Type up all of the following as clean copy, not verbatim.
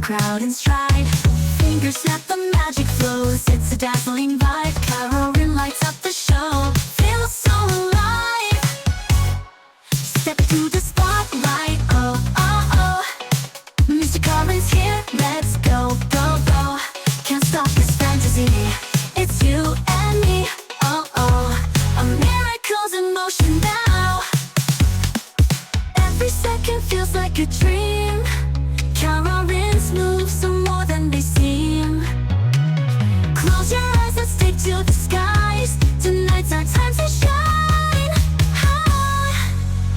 crowd in stride. Fingers snap, the magic flows. It's a dazzling vibe. Kirarin lights up the show. Feels so alive. Step to the spotlight. Oh, oh, oh. Mr.Kirarin's here. Let's go, go, go. Can't stop this fantasy. It's you and me. Oh, oh. A miracle's in motion now. Every second feels like a dream. Kirarin's moves are more than they seem. Close your eyes, let's take to the skies. Tonight's our time to shine. Ah,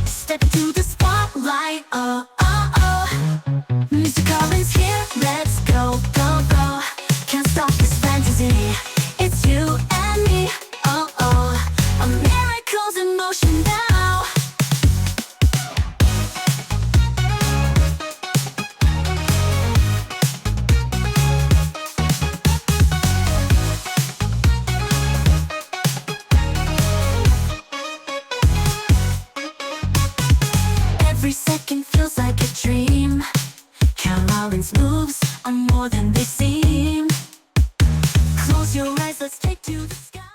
step into the spotlight. Oh, oh, oh. Mr.Kirarin's here. Let's go, go, go. Can't stop this fantasy. It's you and me. Oh, oh. A miracle's in motion now. Every second feels like a dream. Kirarin's moves are more than they seem. Close your eyes, let's take to the sky.